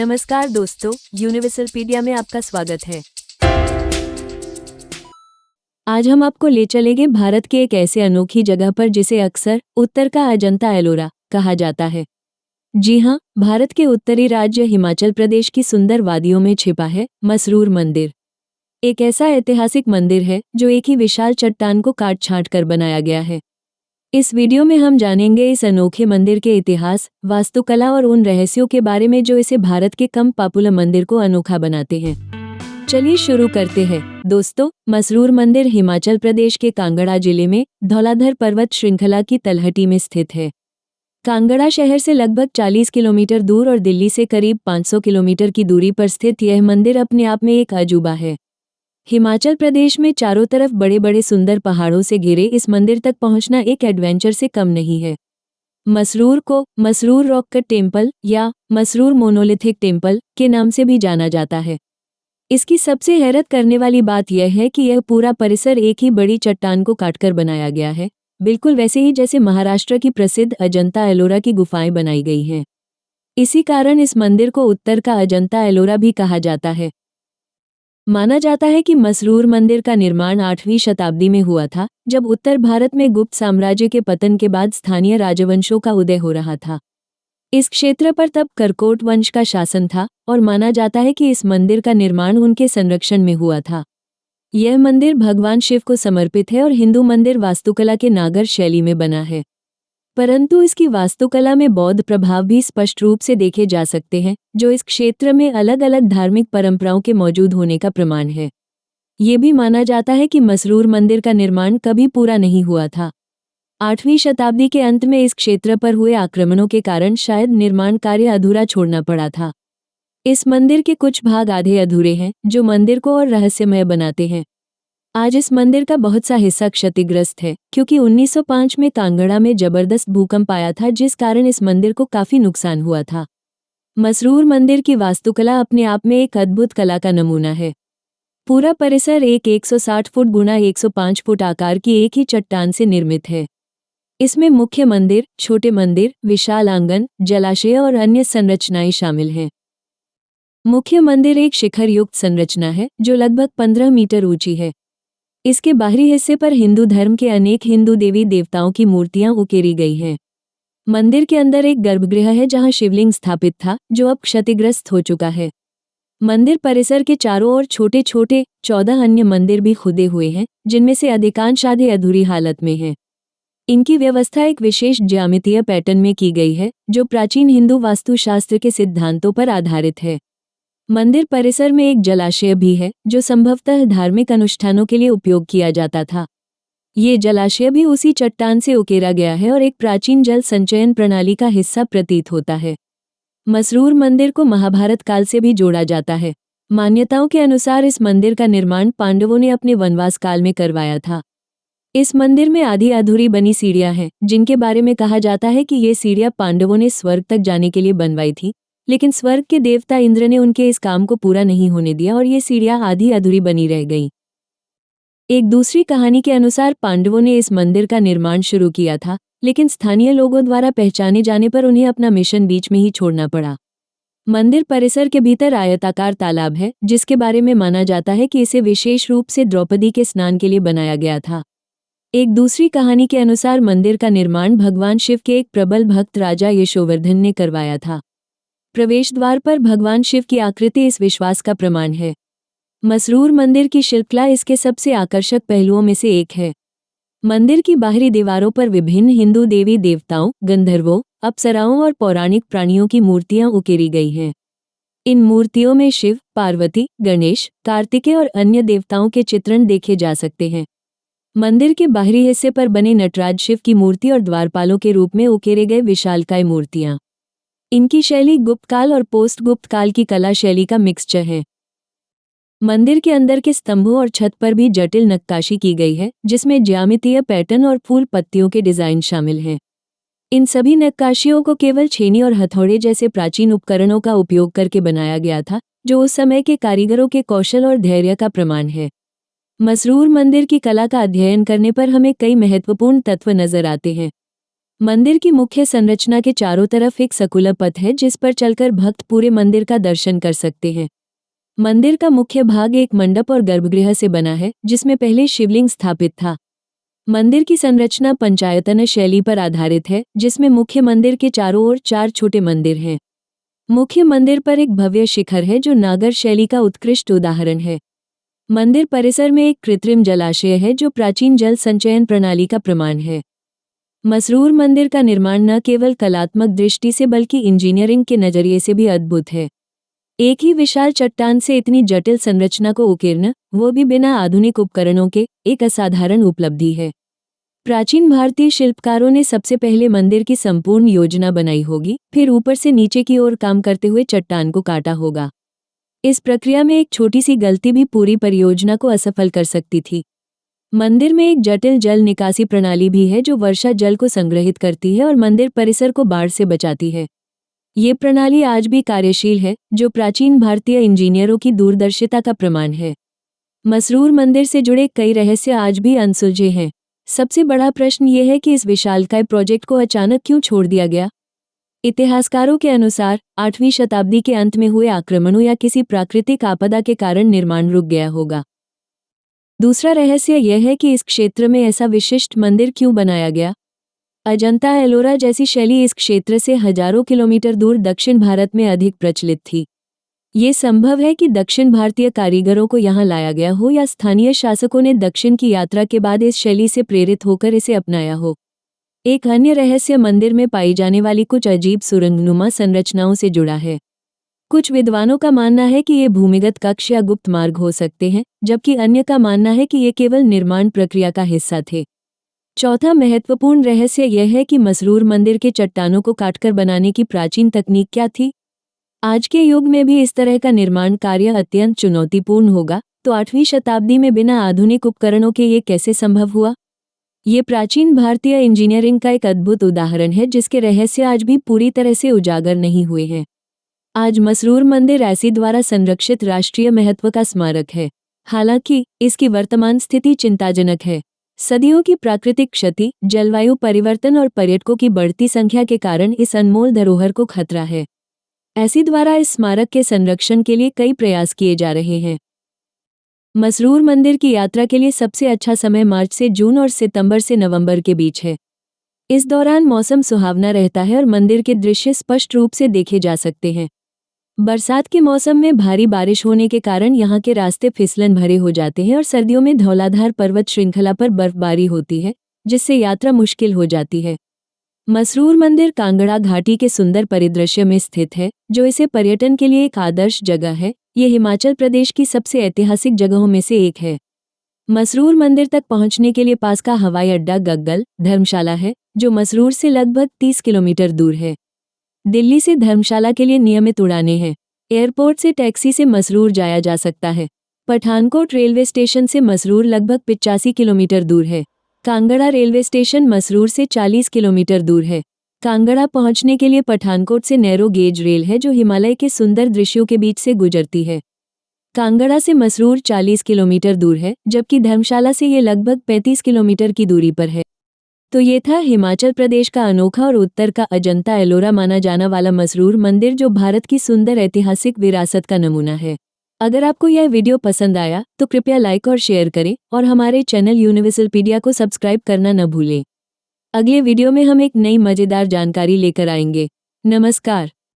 नमस्कार दोस्तों, यूनिवर्सलपीडिया में आपका स्वागत है। आज हम आपको ले चलेंगे भारत के एक ऐसे अनोखी जगह पर जिसे अक्सर उत्तर का अजंता एलोरा कहा जाता है। जी हाँ, भारत के उत्तरी राज्य हिमाचल प्रदेश की सुंदर वादियों में छिपा है मसरूर मंदिर। एक ऐसा ऐतिहासिक मंदिर है जो एक ही विशाल चट्टान को काट छांट कर बनाया गया है। इस वीडियो में हम जानेंगे इस अनोखे मंदिर के इतिहास, वास्तुकला और उन रहस्यों के बारे में जो इसे भारत के कम पॉपुलर मंदिर को अनोखा बनाते हैं। चलिए शुरू करते हैं। दोस्तों, मसरूर मंदिर हिमाचल प्रदेश के कांगड़ा जिले में धौलाधर पर्वत श्रृंखला की तलहटी में स्थित है। कांगड़ा शहर से लगभग 40 किलोमीटर दूर और दिल्ली से करीब 500 किलोमीटर की दूरी पर स्थित यह मंदिर अपने आप में एक अजूबा है। हिमाचल प्रदेश में चारों तरफ बड़े बड़े सुंदर पहाड़ों से घिरे इस मंदिर तक पहुंचना एक एडवेंचर से कम नहीं है। मसरूर को मसरूर रॉक कट टेम्पल या मसरूर मोनोलिथिक टेम्पल के नाम से भी जाना जाता है। इसकी सबसे हैरत करने वाली बात यह है कि यह पूरा परिसर एक ही बड़ी चट्टान को काटकर बनाया गया है, बिल्कुल वैसे ही जैसे महाराष्ट्र की प्रसिद्ध अजंता एलोरा की गुफाएं बनाई गई हैं। इसी कारण इस मंदिर को उत्तर का अजंता एलोरा भी कहा जाता है। माना जाता है कि मसरूर मंदिर का निर्माण 8वीं शताब्दी में हुआ था, जब उत्तर भारत में गुप्त साम्राज्य के पतन के बाद स्थानीय राजवंशों का उदय हो रहा था। इस क्षेत्र पर तब करकोट वंश का शासन था और माना जाता है कि इस मंदिर का निर्माण उनके संरक्षण में हुआ था। यह मंदिर भगवान शिव को समर्पित है और हिंदू मंदिर वास्तुकला के नागर शैली में बना है, परंतु इसकी वास्तुकला में बौद्ध प्रभाव भी स्पष्ट रूप से देखे जा सकते हैं, जो इस क्षेत्र में अलग अलग धार्मिक परंपराओं के मौजूद होने का प्रमाण है। ये भी माना जाता है कि मसरूर मंदिर का निर्माण कभी पूरा नहीं हुआ था। 8वीं शताब्दी के अंत में इस क्षेत्र पर हुए आक्रमणों के कारण शायद निर्माण कार्य अधूरा छोड़ना पड़ा था। इस मंदिर के कुछ भाग आधे अधूरे हैं, जो मंदिर को और रहस्यमय बनाते हैं। आज इस मंदिर का बहुत सा हिस्सा क्षतिग्रस्त है, क्योंकि 1905 में कांगड़ा में जबरदस्त भूकंप आया था, जिस कारण इस मंदिर को काफी नुकसान हुआ था। मसरूर मंदिर की वास्तुकला अपने आप में एक अद्भुत कला का नमूना है। पूरा परिसर एक 160 फुट गुणा 105 फुट आकार की एक ही चट्टान से निर्मित है। इसमें मुख्य मंदिर, छोटे मंदिर, विशाल आंगन, जलाशय और अन्य संरचनाएं शामिल हैं। मुख्य मंदिर एक शिखर युक्त संरचना है जो लगभग 15 मीटर ऊंची है। इसके बाहरी हिस्से पर हिंदू धर्म के अनेक हिंदू देवी देवताओं की मूर्तियां उकेरी गई हैं। मंदिर के अंदर एक गर्भगृह है जहां शिवलिंग स्थापित था, जो अब क्षतिग्रस्त हो चुका है। मंदिर परिसर के चारों ओर छोटे छोटे 14 अन्य मंदिर भी खुदे हुए हैं, जिनमें से अधिकांश आधे अधूरी हालत में हैं। इनकी व्यवस्था एक विशेष ज्यामितीय पैटर्न में की गई है, जो प्राचीन हिंदू वास्तुशास्त्र के सिद्धांतों पर आधारित है। मंदिर परिसर में एक जलाशय भी है, जो संभवतः धार्मिक अनुष्ठानों के लिए उपयोग किया जाता था। ये जलाशय भी उसी चट्टान से उकेरा गया है और एक प्राचीन जल संचयन प्रणाली का हिस्सा प्रतीत होता है। मसरूर मंदिर को महाभारत काल से भी जोड़ा जाता है। मान्यताओं के अनुसार इस मंदिर का निर्माण पांडवों ने अपने वनवास काल में करवाया था। इस मंदिर में आधी अधूरी बनी सीढ़ियां हैं, जिनके बारे में कहा जाता है कि ये सीढ़ियां पांडवों ने स्वर्ग तक जाने के लिए बनवाई थी, लेकिन स्वर्ग के देवता इंद्र ने उनके इस काम को पूरा नहीं होने दिया और ये सीढ़ियां आधी अधूरी बनी रह गईं। एक दूसरी कहानी के अनुसार पांडवों ने इस मंदिर का निर्माण शुरू किया था, लेकिन स्थानीय लोगों द्वारा पहचाने जाने पर उन्हें अपना मिशन बीच में ही छोड़ना पड़ा। मंदिर परिसर के भीतर आयताकार तालाब है, जिसके बारे में माना जाता है कि इसे विशेष रूप से द्रौपदी के स्नान के लिए बनाया गया था। एक दूसरी कहानी के अनुसार मंदिर का निर्माण भगवान शिव के एक प्रबल भक्त राजा यशोवर्धन ने करवाया था। प्रवेश द्वार पर भगवान शिव की आकृति इस विश्वास का प्रमाण है। मसरूर मंदिर की शिल्पकला इसके सबसे आकर्षक पहलुओं में से एक है। मंदिर की बाहरी दीवारों पर विभिन्न हिंदू देवी देवताओं, गंधर्वों, अप्सराओं और पौराणिक प्राणियों की मूर्तियां उकेरी गई हैं। इन मूर्तियों में शिव, पार्वती, गणेश, कार्तिकेय और अन्य देवताओं के चित्रण देखे जा सकते हैं। मंदिर के बाहरी हिस्से पर बने नटराज शिव की मूर्ति और द्वारपालों के रूप में उकेरे गए विशालकाय मूर्तियां। इनकी शैली गुप्त काल और पोस्ट गुप्त काल की कला शैली का मिक्सचर है। मंदिर के अंदर के स्तंभों और छत पर भी जटिल नक्काशी की गई है, जिसमें ज्यामितीय पैटर्न और फूल पत्तियों के डिजाइन शामिल हैं। इन सभी नक्काशियों को केवल छेनी और हथौड़े जैसे प्राचीन उपकरणों का उपयोग करके बनाया गया था, जो उस समय के कारीगरों के कौशल और धैर्य का प्रमाण है। मसरूर मंदिर की कला का अध्ययन करने पर हमें कई महत्वपूर्ण तत्व नजर आते हैं। मंदिर की मुख्य संरचना के चारों तरफ एक सर्कुलर पथ है जिस पर चलकर भक्त पूरे मंदिर का दर्शन कर सकते हैं। मंदिर का मुख्य भाग एक मंडप और गर्भगृह से बना है जिसमें पहले शिवलिंग स्थापित था। मंदिर की संरचना पंचायतन शैली पर आधारित है जिसमें मुख्य मंदिर के चारों ओर 4 छोटे मंदिर हैं। मुख्य मंदिर पर एक भव्य शिखर है जो नागर शैली का उत्कृष्ट उदाहरण है। मंदिर परिसर में एक कृत्रिम जलाशय है जो प्राचीन जल संचयन प्रणाली का प्रमाण है। मसरूर मंदिर का निर्माण न केवल कलात्मक दृष्टि से बल्कि इंजीनियरिंग के नजरिए से भी अद्भुत है। एक ही विशाल चट्टान से इतनी जटिल संरचना को उकेरना, वो भी बिना आधुनिक उपकरणों के, एक असाधारण उपलब्धि है। प्राचीन भारतीय शिल्पकारों ने सबसे पहले मंदिर की संपूर्ण योजना बनाई होगी, फिर ऊपर से नीचे की ओर काम करते हुए चट्टान को काटा होगा। इस प्रक्रिया में एक छोटी सी गलती भी पूरी परियोजना को असफल कर सकती थी। मंदिर में एक जटिल जल निकासी प्रणाली भी है जो वर्षा जल को संग्रहित करती है और मंदिर परिसर को बाढ़ से बचाती है। ये प्रणाली आज भी कार्यशील है, जो प्राचीन भारतीय इंजीनियरों की दूरदर्शिता का प्रमाण है। मसरूर मंदिर से जुड़े कई रहस्य आज भी अनसुलझे हैं। सबसे बड़ा प्रश्न ये है कि इस विशालकाय प्रोजेक्ट को अचानक क्यों छोड़ दिया गया। इतिहासकारों के अनुसार 8वीं शताब्दी के अंत में हुए आक्रमणों या किसी प्राकृतिक आपदा के कारण निर्माण रुक गया होगा। दूसरा रहस्य यह है कि इस क्षेत्र में ऐसा विशिष्ट मंदिर क्यों बनाया गया। अजंता एलोरा जैसी शैली इस क्षेत्र से हजारों किलोमीटर दूर दक्षिण भारत में अधिक प्रचलित थी। ये संभव है कि दक्षिण भारतीय कारीगरों को यहाँ लाया गया हो या स्थानीय शासकों ने दक्षिण की यात्रा के बाद इस शैली से प्रेरित होकर इसे अपनाया हो। एक अन्य रहस्य मंदिर में पाई जाने वाली कुछ अजीब सुरंगनुमा संरचनाओं से जुड़ा है। कुछ विद्वानों का मानना है कि ये भूमिगत कक्ष या गुप्त मार्ग हो सकते हैं, जबकि अन्य का मानना है कि ये केवल निर्माण प्रक्रिया का हिस्सा थे। चौथा महत्वपूर्ण रहस्य यह है कि मसरूर मंदिर के चट्टानों को काटकर बनाने की प्राचीन तकनीक क्या थी। आज के युग में भी इस तरह का निर्माण कार्य अत्यंत चुनौतीपूर्ण होगा, तो 8वीं शताब्दी में बिना आधुनिक उपकरणों के ये कैसे संभव हुआ। ये प्राचीन भारतीय इंजीनियरिंग का एक अद्भुत उदाहरण है जिसके रहस्य आज भी पूरी तरह से उजागर नहीं हुए हैं। आज मसरूर मंदिर ऐसी द्वारा संरक्षित राष्ट्रीय महत्व का स्मारक है। हालांकि इसकी वर्तमान स्थिति चिंताजनक है। सदियों की प्राकृतिक क्षति, जलवायु परिवर्तन और पर्यटकों की बढ़ती संख्या के कारण इस अनमोल धरोहर को खतरा है। ऐसी द्वारा इस स्मारक के संरक्षण के लिए कई प्रयास किए जा रहे हैं। मसरूर मंदिर की यात्रा के लिए सबसे अच्छा समय मार्च से जून और सितंबर से नवंबर के बीच है। इस दौरान मौसम सुहावना रहता है और मंदिर के दृश्य स्पष्ट रूप से देखे जा सकते हैं। बरसात के मौसम में भारी बारिश होने के कारण यहाँ के रास्ते फिसलन भरे हो जाते हैं और सर्दियों में धौलाधार पर्वत श्रृंखला पर बर्फबारी होती है, जिससे यात्रा मुश्किल हो जाती है। मसरूर मंदिर कांगड़ा घाटी के सुंदर परिदृश्य में स्थित है, जो इसे पर्यटन के लिए एक आदर्श जगह है। ये हिमाचल प्रदेश की सबसे ऐतिहासिक जगहों में से एक है। मसरूर मंदिर तक पहुंचने के लिए पास का हवाई अड्डा गग्गल, धर्मशाला है, जो मसरूर से लगभग 30 किलोमीटर दूर है। दिल्ली से धर्मशाला के लिए नियमित उड़ानें हैं। एयरपोर्ट से टैक्सी से मसरूर जाया जा सकता है। पठानकोट रेलवे स्टेशन से मसरूर लगभग 85 किलोमीटर दूर है। कांगड़ा रेलवे स्टेशन मसरूर से 40 किलोमीटर दूर है। कांगड़ा पहुंचने के लिए पठानकोट से नैरो गेज रेल है जो हिमालय के सुंदर दृश्यों के बीच से गुजरती है। कांगड़ा से मसरूर 40 किलोमीटर दूर है, जबकि धर्मशाला से ये लगभग 35 किलोमीटर की दूरी पर है। तो ये था हिमाचल प्रदेश का अनोखा और उत्तर का अजंता एलोरा माना जाना वाला मसरूर मंदिर, जो भारत की सुंदर ऐतिहासिक विरासत का नमूना है। अगर आपको यह वीडियो पसंद आया तो कृपया लाइक और शेयर करें और हमारे चैनल यूनिवर्सलपीडिया को सब्सक्राइब करना न भूलें। अगले वीडियो में हम एक नई मजेदार जानकारी लेकर आएंगे। नमस्कार।